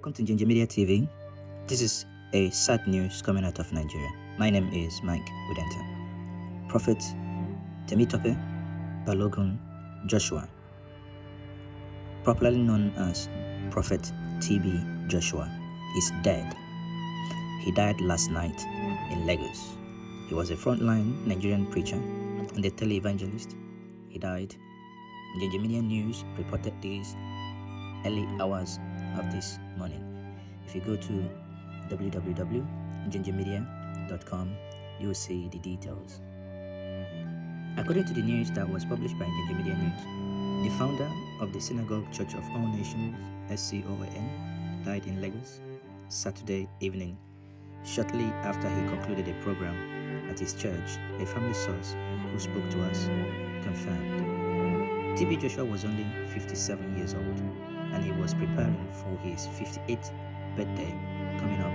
Welcome to Njenje Media TV. This is a sad news coming out of Nigeria. My name is Mike Udenta. Prophet Temitope Balogun Joshua, popularly known as Prophet TB Joshua, is dead. He died last night in Lagos. He was a frontline Nigerian preacher and a televangelist. He died. Njenje Media News reported this early hours of this morning. If you go to www.njenjemedia.com, you will see the details. According to the news that was published by Njenje Media News, the founder of the Synagogue Church of All Nations, SCOAN, died in Lagos Saturday evening, shortly after he concluded a program at his church. A family source who spoke to us confirmed. TB Joshua was only 57 years old, and he was preparing for his 58th birthday coming up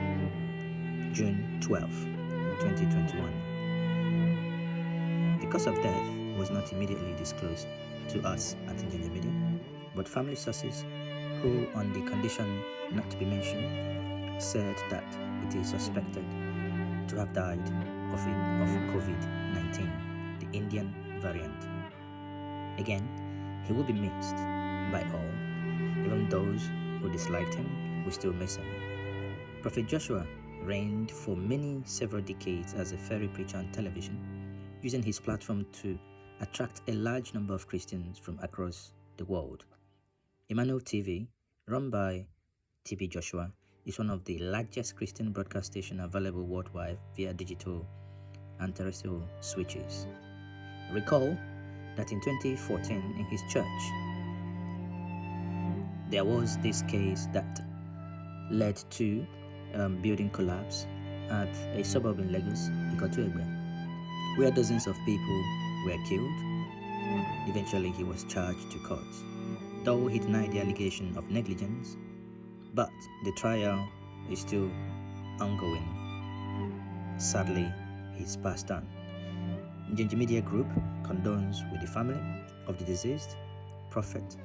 June 12, 2021. The cause of death was not immediately disclosed to us at Njenje Media, but family sources who, on the condition not to be mentioned, said that it is suspected to have died of COVID-19, the Indian variant. Again, he will be missed by all. Even those who disliked him will still miss him. Prophet Joshua reigned for several decades as a fiery preacher on television, using his platform to attract a large number of Christians from across the world. Emmanuel TV, run by TB Joshua, is one of the largest Christian broadcast stations available worldwide via digital and terrestrial switches. Recall that in 2014 in his church, there was this case that led to building collapse at a suburb in Lagos, Igbo, where dozens of people were killed. Eventually, he was charged to court, though he denied the allegation of negligence, but the trial is still ongoing. Sadly, he's passed on. Njenje Media Group condones with the family of the deceased prophet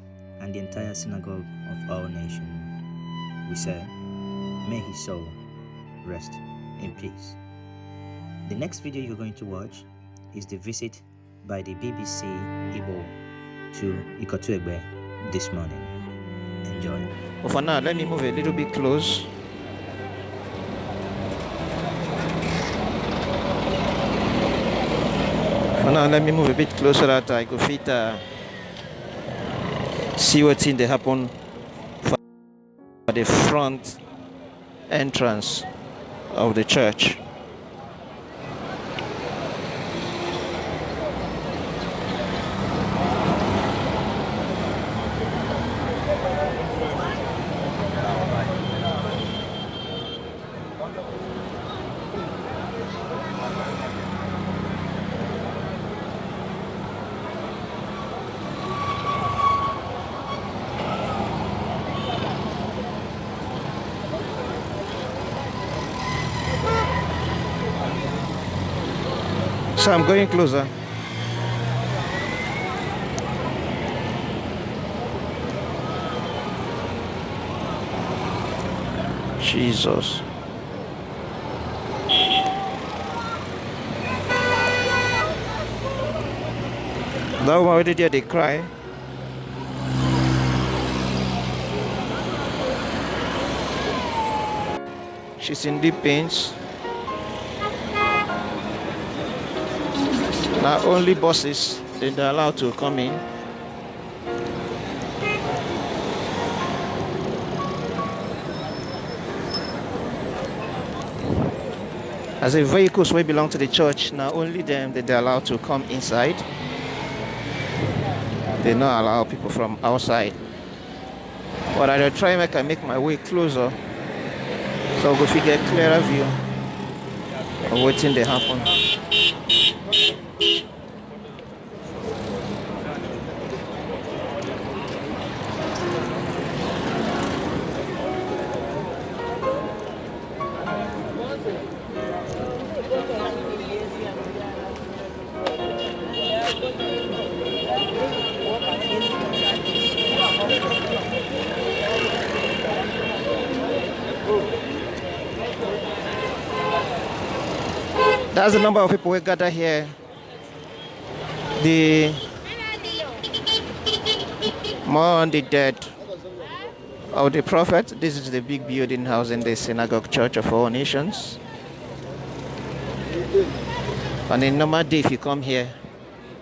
and the entire Synagogue of All Nations. We say, may his soul rest in peace. The next video you're going to watch is the visit by the BBC Igbo to Igbo this morning. Enjoy. Well, for now, let me move a little bit close. For now, let me move a bit closer so that I could fit see what's in the happen for the front entrance of the church. So I'm going closer. Jesus. That woman already there, they cry. She's in deep pains. Now only buses they're allowed to come in. As the vehicles will belong to the church, now only them they're allowed to come inside. They not allow people from outside. But I will try and make my way closer so we can get a clearer view of what's in the happen. That's the number of people who gather here. The more on the dead of the prophet. This is the big building housing the synagogue church of all nations. On a normal day, if you come here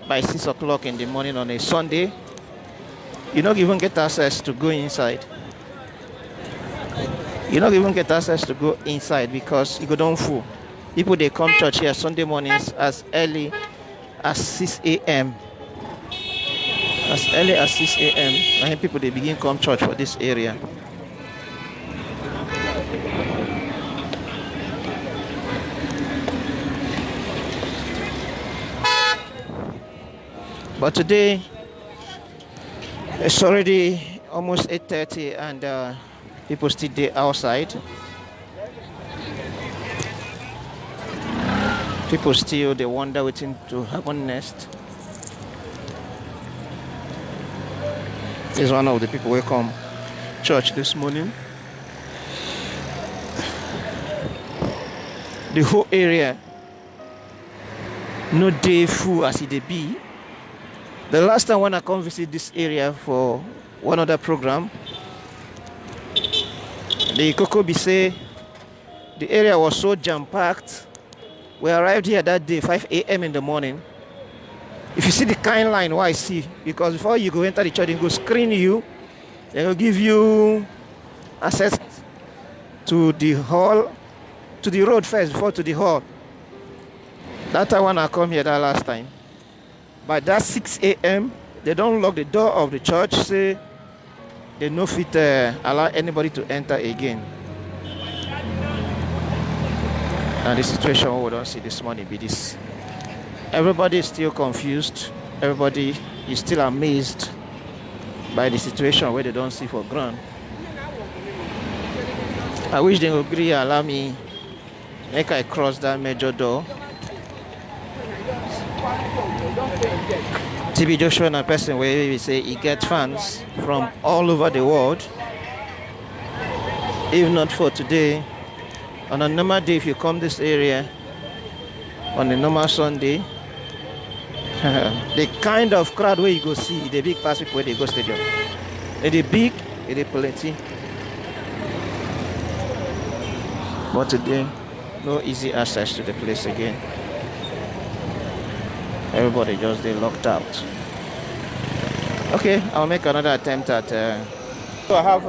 by 6 o'clock in the morning on a Sunday, you don't even get access to go inside. You don't even get access to go inside because you go down full. People, they come church here Sunday mornings as early as 6 a.m. As early as 6 a.m. And people, they begin come church for this area. But today, it's already almost 8:30 and people still there outside. People still, they wonder what's to happen next. Is one of the people who come church this morning. The whole area, no day full as it be. The last time when I come visit this area for one other program, the Kokobi say the area was so jam-packed. We arrived here that day 5 a.m. in the morning. If you see the kind line, what I see, because before you go enter the church, they go screen you, they will give you access to the hall, to the road first before to the hall. That time when I come here that last time, by that 6 a.m., they don't lock the door of the church, say they no fit allow anybody to enter again. And the situation we don't see this morning be this. Everybody is still confused. Everybody is still amazed by the situation where they don't see for ground. I wish they would agree allow me make I cross that major door. TB Joshua and a person where we say he get fans from all over the world. If not for today, on a normal day, if you come this area on a normal Sunday, the kind of crowd where you go see, the big pass people where they go stadium. It is big, it is plenty. But today, no easy access to the place again. Everybody just they locked out. Okay, I'll make another attempt at. So I have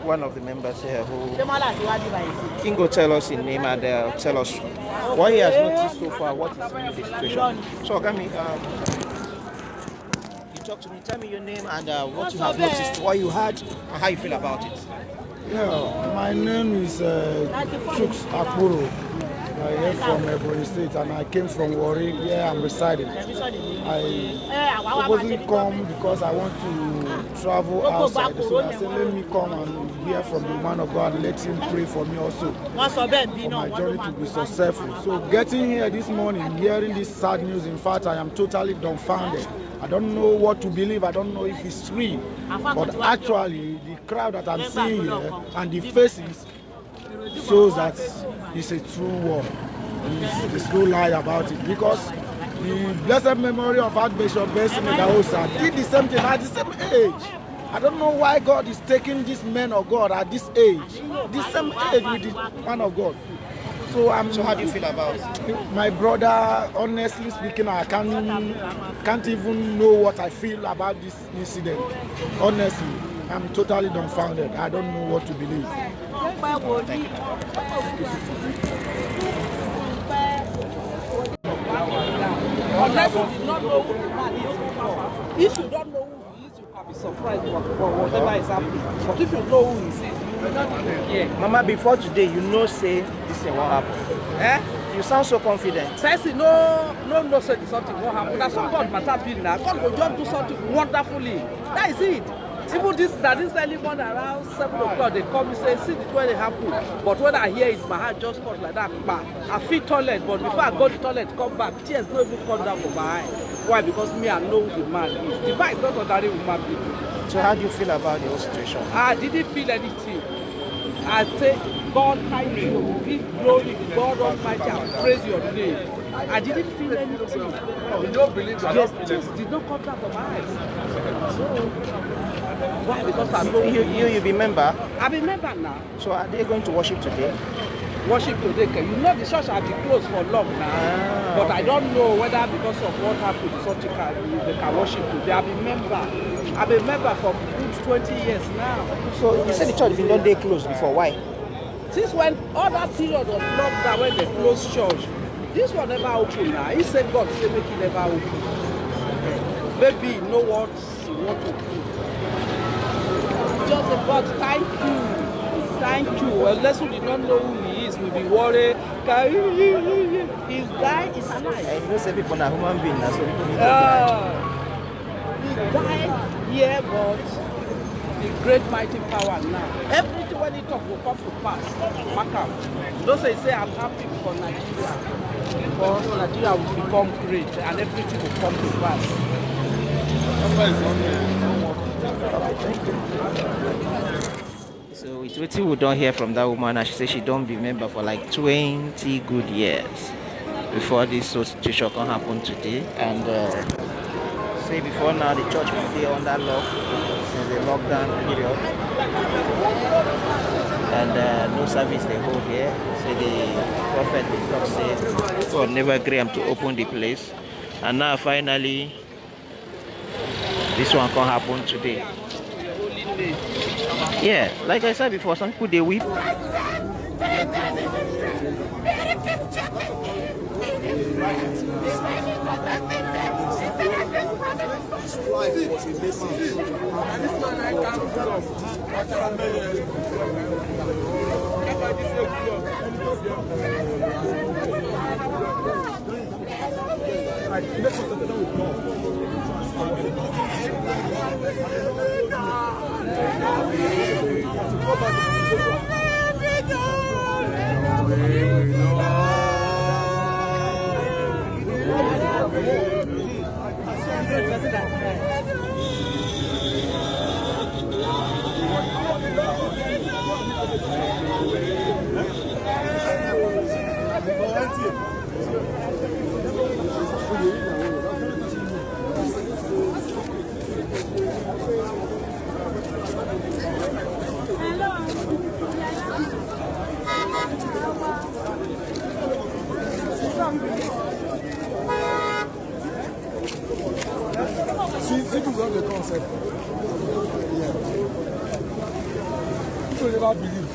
one of the members here who can go tell us his name and tell us what he has noticed so far, what is the situation. So, Gami, you talk to me, tell me your name and what you have noticed, what you heard, and how you feel about it. Yeah, my name is Chuks Akuro. I am from Ebony State and I came from Warri, where I'm residing. I supposedly come because I want to travel outside. So I said, let me come and hear from the man of God, let him pray for me also, for my journey to be successful. So getting here this morning, hearing this sad news, in fact, I am totally dumbfounded. I don't know what to believe, I don't know if it's real. But actually, the crowd that I'm seeing here and the faces shows that it's a true war. There's no lie about it, because the blessed memory of Archbishop Benson Daosa did the same thing at the same age. I don't know why God is taking this man of God at this age, this same age with the man of God. So how do you feel about it? My brother, honestly speaking, I can't even know what I feel about this incident. Honestly, I'm totally dumbfounded. I don't know what to believe. Thank you. Unless you did not know who the man is before. If you don't know who he is, you can be surprised for whatever is happening. But if you know who he is, you will not care. Mama, before today, you know say this is what happened. Eh? You sound so confident. Person no say something won't happen. That's what God matter be now. God will just do something wonderfully. That is it. Even this early morning around 7 o'clock, they come and say, see the way it happen. But when I hear it, my heart just cut like that. I feel toilet, but before I go to the toilet, come back, tears don't even come down from my eye. Why? Because me, I know who the man is. The man is not ordinary human being. So how do you feel about the whole situation? I didn't feel anything. I think God thank you, give glory to God Almighty and praise your name. I didn't feel anything. You don't believe that? Yes, tears did not come out of my eyes. So, why? Because I know You be member? I'm a member now. So are they going to worship today? Worship today. You know the church has been closed for long now. But I don't know whether because of what happened, they can worship today. I'm a member. I'm a member for good 20 years now. So you said the church been done day closed before. Why? Since when all that period of lockdown when they closed church, this one never open now. He said God say make it never open. Maybe you know what you want to do. Just about thank you. Thank you. Unless we did not know who he is, we'll be worried. His guy is alive. I know say people are human beings, so people need to He died here, but the great mighty power now. Everything when he talk will come to pass. Back up. Don't say I'm happy for Nigeria. Because Nigeria will become great and everything will come to pass. So it's what we don't hear from that woman, and she said she don't be member for like 20 good years before this situation can happen today. And say before now the church will be under lock since the lockdown period, and no service they hold here. So the prophet the talk said God never agree him to open the place, and now finally this one can happen today. Yeah, like I said before, some people they weep. See, people don't the concept. Yeah. People never believe.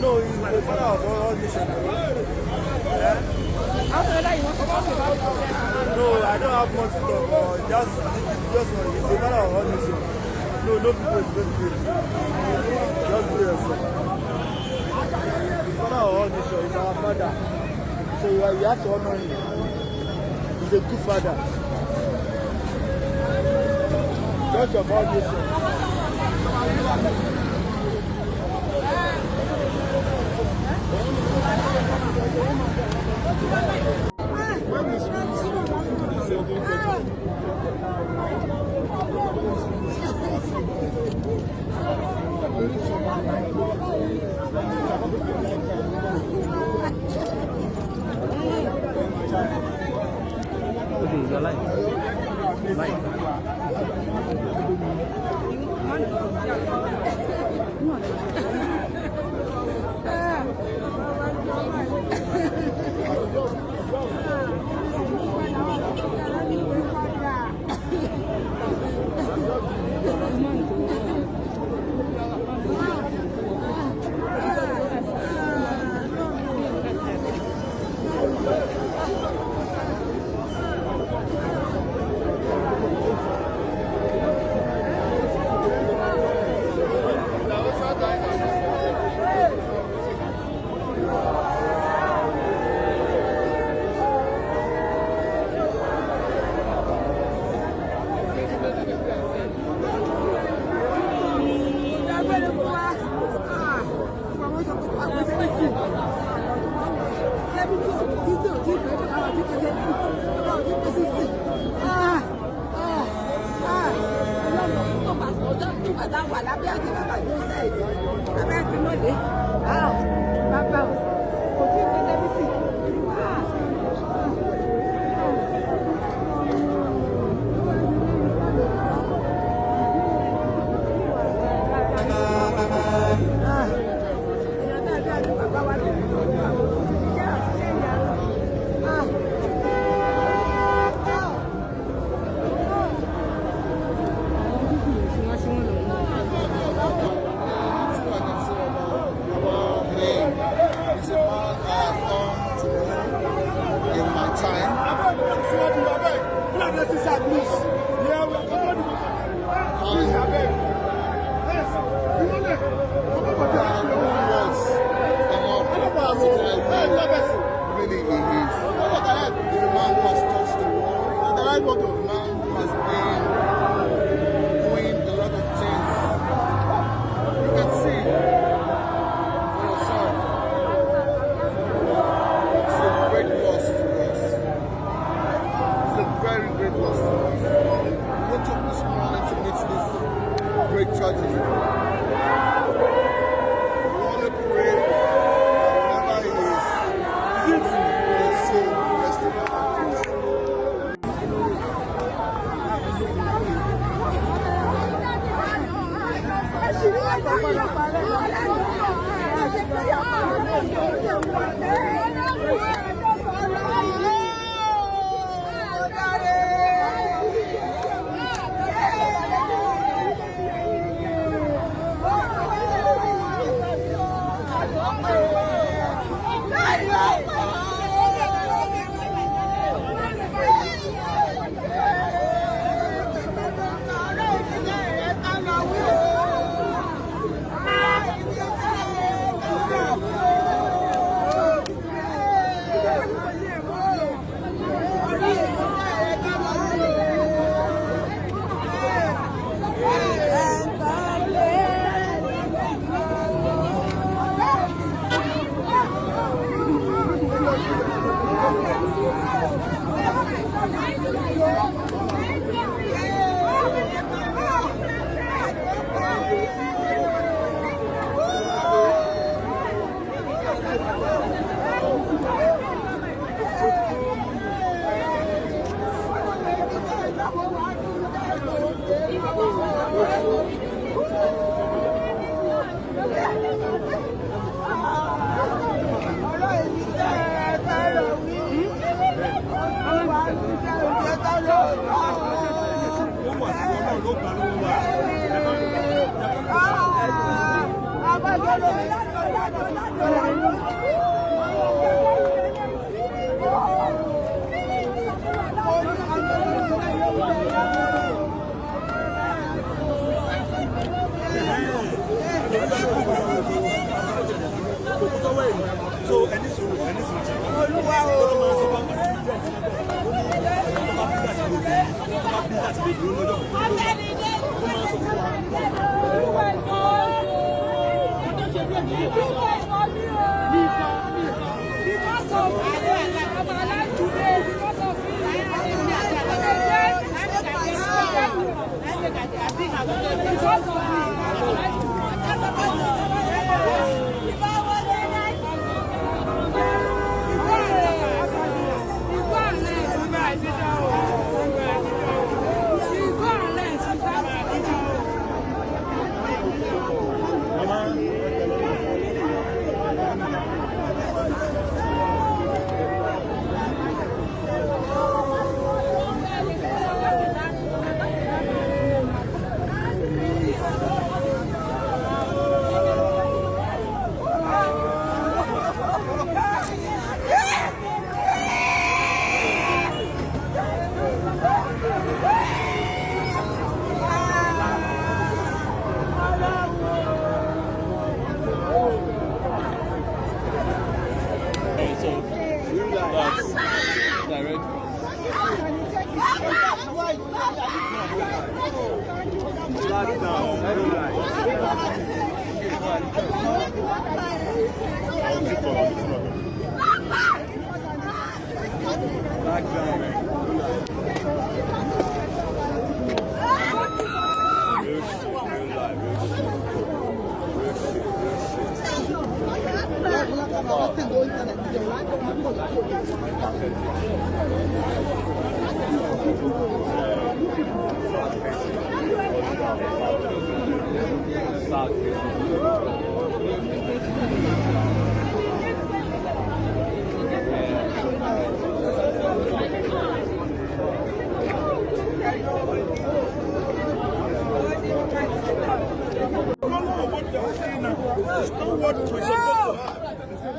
No, he's the father of all this. No, I don't have much to talk. Just one. He's the father of all this. No people is going to do it. Just do yourself. The father of all this is our father. So you have to honor him. He's a good father. Just of all this. When is Okay, your line.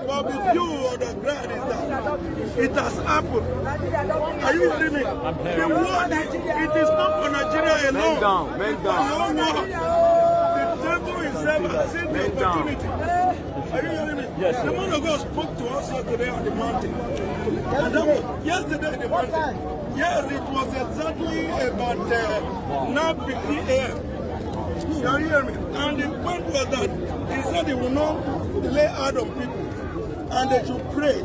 But with you on the ground is that it has happened. Are you hearing me? The war, it is not for Nigeria alone. Make down. The devil himself has seen the opportunity. Are you hearing me? Yes. The man of God spoke to us yesterday on the mountain. And that was yesterday in the mountain. Yes, it was exactly about 9:50 a.m. You hear me? And the point was that he said he will not lay out on people and they should pray.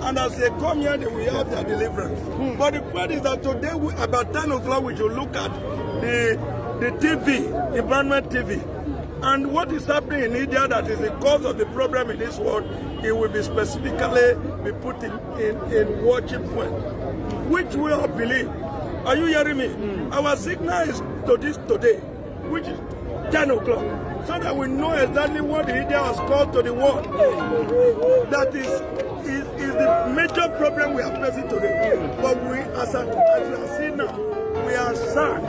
And as they come here, they will have their deliverance. But the point is that today, about 10 o'clock, we should look at the TV, environment TV. And what is happening in India that is the cause of the problem in this world, it will be specifically be put in worship point, which we all believe. Are you hearing me? Our signal is to this today, which is 10 o'clock, so that we know exactly what the India has called to the world. That is the major problem we are facing today. But we, as you have seen now, we are sad.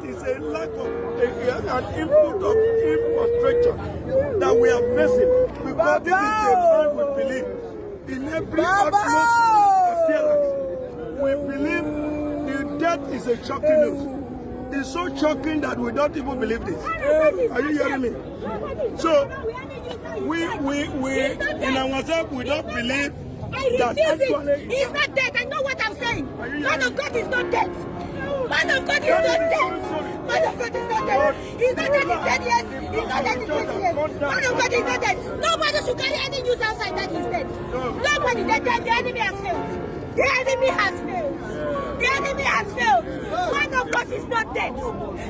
It is a lack of an input of infrastructure that we are facing, because this is a man we believe in every utmost appearance. We believe the death is a shocking news. It's so shocking that we don't even believe this. Are you hearing me? So we in ourselves, we don't believe that actually he's not dead. I know what I'm saying. Man of God is not dead. Man of God is not dead. Man of God is not dead. He's not dead in 10 years. He's not dead in 20 years. Man of God is not dead. Nobody should carry any news outside that he's dead. Nobody. The enemy has failed. The enemy has failed. The enemy has failed. Man of God is not dead.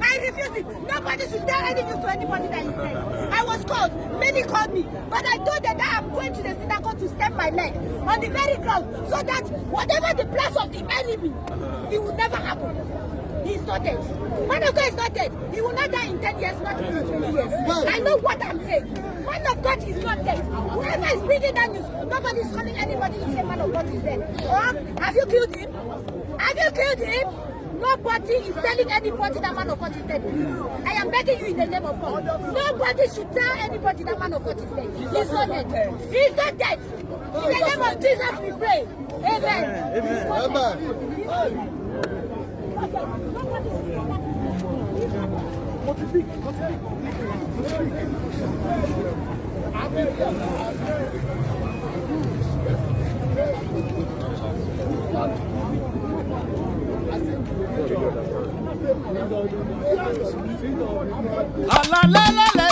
I refuse it. Nobody should tell any news to anybody that is dead. I was called. Many called me. But I told them that I'm going to the synagogue to step my leg on the very ground, so that whatever the plans of the enemy, it will never happen. He's not dead. Man of God is not dead. He will not die in 10 years, not even in 20 years. I know what I'm saying. Man of God is not dead. Whoever is bringing that news, nobody is calling anybody to say man of God is dead. Or, have you killed him? Have you killed him? Nobody is telling anybody that man of God is dead, please. I am begging you in the name of God. Nobody should tell anybody that man of God is dead. He's not dead. He's not dead. In the name of Jesus we pray. Amen. Amen. La la la la la.